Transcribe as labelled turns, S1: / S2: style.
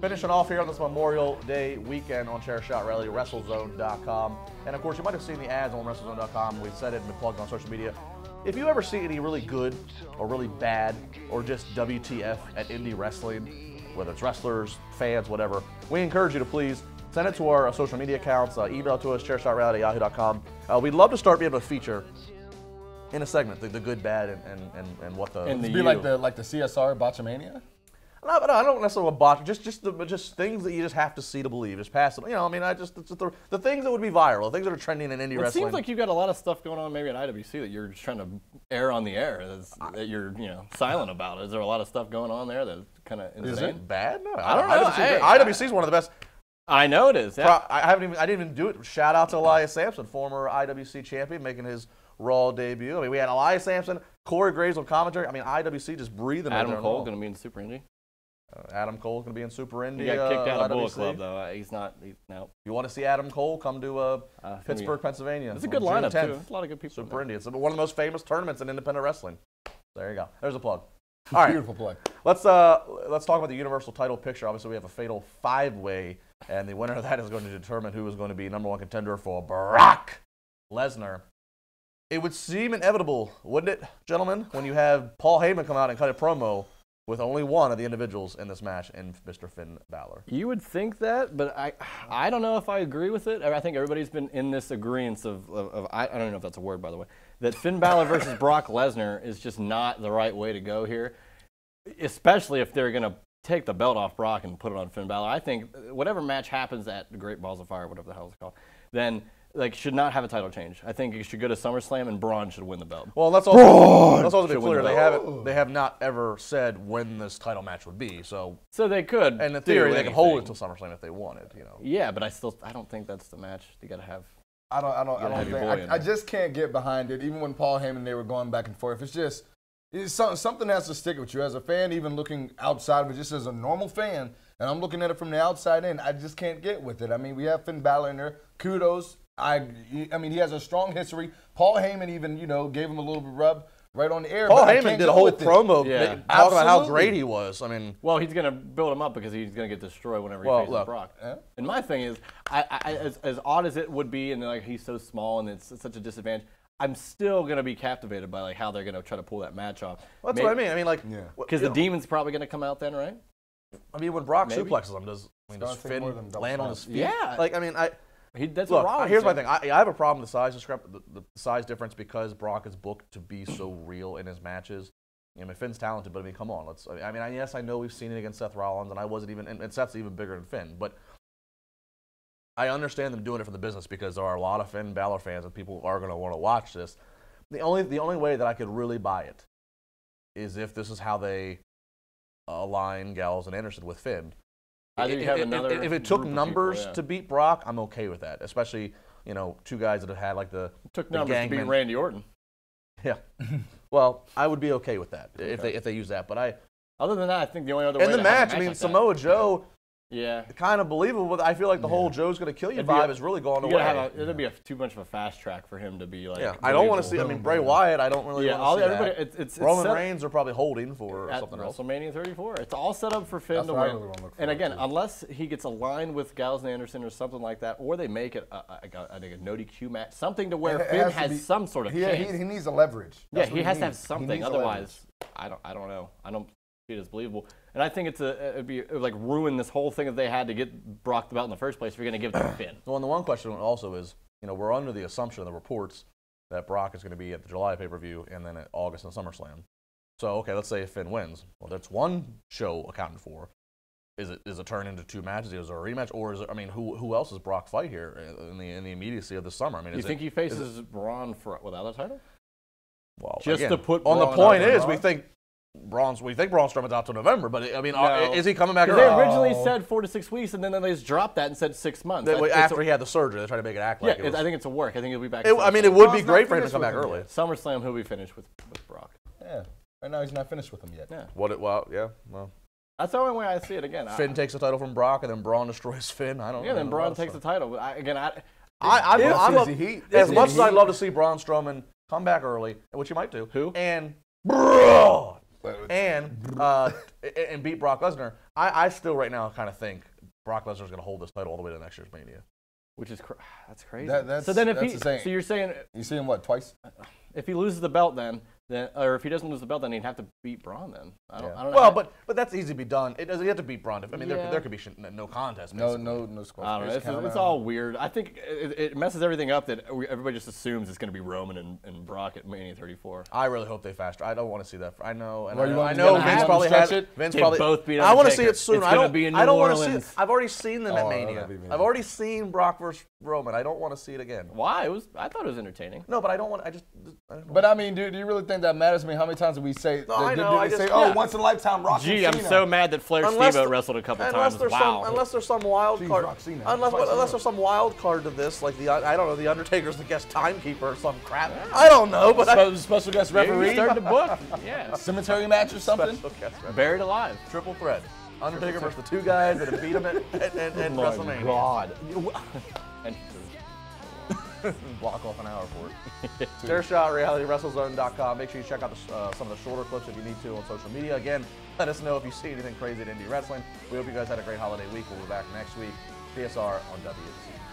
S1: Finishing off here on this Memorial Day weekend on Chair Shot Rally, WrestleZone.com. And of course, you might have seen the ads on WrestleZone.com. We've said it and been plugged on social media. If you ever see any really good or really bad or just WTF at indie wrestling, whether it's wrestlers, fans, whatever, we encourage you to please send it to our social media accounts, email to us, chairshotrally@yahoo.com. We'd love to start being able to feature in a segment the good, bad, and what the.
S2: And be like the CSR Botchamania.
S1: No, I don't necessarily botch. Just things that you just have to see to believe. Just pass it. You know, I mean, it's just the things that would be viral, the things that are trending in indie wrestling.
S2: It seems like you've got a lot of stuff going on maybe at IWC that you're just trying to air on the air. That you're silent about. Is there a lot of stuff going on there that's kind of insane?
S1: Is it bad? No,
S2: I don't know.
S1: IWC is one of the best.
S2: I know it is. Yeah.
S1: I didn't even do it. Shout out to Elias Sampson, former IWC champion, making his Raw debut. I mean, we had Elias Sampson, Corey Graves on commentary. I mean, IWC just breathing.
S2: Adam Cole going to be in Super Indie.
S1: Adam Cole's going to be in Super Indie.
S2: He got kicked out of Bullet Club, though. He's not. No.
S1: You want to see Adam Cole? Come to Pittsburgh, Pennsylvania.
S2: It's a good lineup, too. There's a lot of good people.
S1: Super Indie. It's one of the most famous tournaments in independent wrestling. There you go. There's a plug. All right.
S2: Beautiful plug.
S1: Let's talk about the Universal title picture. Obviously, we have a fatal five-way, and the winner of that is going to determine who is going to be #1 contender for Brock Lesnar. It would seem inevitable, wouldn't it, gentlemen, when you have Paul Heyman come out and cut a promo with only one of the individuals in this match, in Mr. Finn Balor.
S2: You would think that, but I don't know if I agree with it. I think everybody's been in this agreement of I don't know if that's a word, by the way, that Finn Balor versus Brock Lesnar is just not the right way to go here, especially if they're going to take the belt off Brock and put it on Finn Balor. I think whatever match happens at the Great Balls of Fire, whatever the hell it's called, then should not have a title change. I think it should go to SummerSlam and Braun should win the belt.
S1: Well, let's also be clear. They have not ever said when this title match would be. So
S2: they could.
S1: And in theory, they can hold it until SummerSlam if they wanted.
S2: Yeah, but I don't think that's the match. You got to have.
S3: I just can't get behind it. Even when Paul Heyman they were going back and forth, something has to stick with you as a fan. Even looking outside of it, just as a normal fan, and I'm looking at it from the outside in, I just can't get with it. I mean, we have Finn Balor in there. Kudos. I mean, he has a strong history. Paul Heyman even, gave him a little bit rub right on the air.
S1: Paul Heyman did a whole promo talking about how great he was. I mean,
S2: well, he's going to build him up because he's going to get destroyed whenever he faces Brock. Yeah. And my thing is, as odd as it would be, and he's so small and it's such a disadvantage, I'm still going to be captivated by how they're going to try to pull that match off.
S1: Well, that's what I mean. I mean,
S2: because the Demon's probably going to come out then, right?
S1: I mean, when Brock suplexes him, does Finn land on his feet?
S2: Yeah. That's
S1: Look, here's my thing. I have a problem with the size difference because Brock is booked to be so real in his matches. I mean, Finn's talented, but I mean, come on. Yes, I know we've seen it against Seth Rollins, and and Seth's even bigger than Finn, but I understand them doing it for the business because there are a lot of Finn Balor fans and people are going to want to watch this. The only way that I could really buy it is if this is how they align Gallows and Anderson with Finn. If it took numbers to beat Brock, I'm okay with that. Especially, two guys that have had the
S2: took numbers to beat Randy Orton.
S1: Yeah. Well, I would be okay with that if they use that. But
S2: other than that, I think the only other way
S1: in the match, Samoa Joe.
S2: Yeah.
S1: Kind of believable, but I feel like the whole Joe's going to kill you vibe is really going away.
S2: It'd be too much of a fast track for him to be like.
S1: Yeah, I don't want to see. I mean, Bray Wyatt, I don't really want to see that.
S2: It's
S1: Roman Reigns are probably holding for something else.
S2: WrestleMania 34. It's all set up for Finn to win. And again, unless he gets aligned with Gallows and Anderson or something like that, or they make it I think a no DQ match, something to where Finn has some sort of chance.
S3: He needs a leverage.
S2: Yeah, he has to have something. Otherwise, I don't know. I don't see it as believable. And I think it'd be ruin this whole thing if they had to get Brock the belt in the first place if you're going to give it to Finn.
S1: Well, and the one question also is, we're under the assumption of the reports that Brock is going to be at the July pay-per-view and then at August in SummerSlam. So, okay, let's say if Finn wins. Well, that's one show accounted for. Is it turned into two matches? Is there a rematch? Or is it, who else does Brock fight here in the immediacy of the summer? I mean,
S2: you think he faces Braun without a title?
S1: Well,
S2: just
S1: again,
S2: to put
S1: on the point is, we think Braun Strowman's out till November, but is he coming back early?
S2: They originally said 4 to 6 weeks, and then they just dropped that and said 6 months.
S1: After he had the surgery, they tried to make it act like it was.
S2: I think it's a work. I think he'll be back.
S1: It would be great for him to come back early.
S2: SummerSlam, he'll be finished with Brock.
S3: Yeah. Right now, he's not finished with him yet.
S2: Yeah.
S1: Well.
S2: That's the only way I see it again.
S1: Finn takes the title from Brock, and then Braun destroys Finn. I don't know.
S2: Yeah, then Braun takes the title. As
S1: much as I'd love to see Braun Strowman come back early, which he might do.
S2: Who?
S1: And Braun and beat Brock Lesnar, I still right now kind of think Brock Lesnar is going to hold this title all the way to next year's Mania.
S2: Which is that's crazy.
S3: So then if
S2: so you're saying
S3: you see him what, twice?
S2: If he loses the belt, then or if he doesn't lose the belt, then he'd have to beat Braun. Then I don't know.
S1: Well, but that's easy to be done. It doesn't. You have to beat Braun. I mean, there could be no contest.
S3: Basically. No score.
S2: I don't know. It's all weird. I think it messes everything up that everybody just assumes it's going to be Roman and Brock at Mania 34.
S1: I really hope they fast. I don't want to see that. I know. And
S3: I know
S1: Vince probably has it.
S2: Vince probably both beat.
S1: I want to see it soon.
S2: I
S1: don't want to see it. I've already seen them at Mania. I've already seen Brock versus Roman. I don't want to see it again.
S2: Why? I thought it was entertaining.
S1: No, but I don't want.
S3: But I mean, do you really think that matters? I mean, how many times do we say?
S1: No, I know.
S3: Once in a lifetime, Rock.
S2: Gee, I'm so mad that Flair Steve-O wrestled a couple times. Wow.
S1: Unless there's some wild card. Unless there's some wild card to this, like I don't know, the Undertaker's the guest timekeeper or some crap. I don't know, but
S3: special guest referee.
S2: Start the book. Yeah.
S3: Cemetery match or something.
S2: Buried alive.
S1: Triple threat. Undertaker versus the two guys that have beat him at WrestleMania.
S2: God.
S1: Block off an hour for it. Chairshot, RealityWrestleZone.com. Make sure you check out some of the shorter clips if you need to on social media. Again, let us know if you see anything crazy at indie wrestling. We hope you guys had a great holiday week. We'll be back next week. PSR on WC.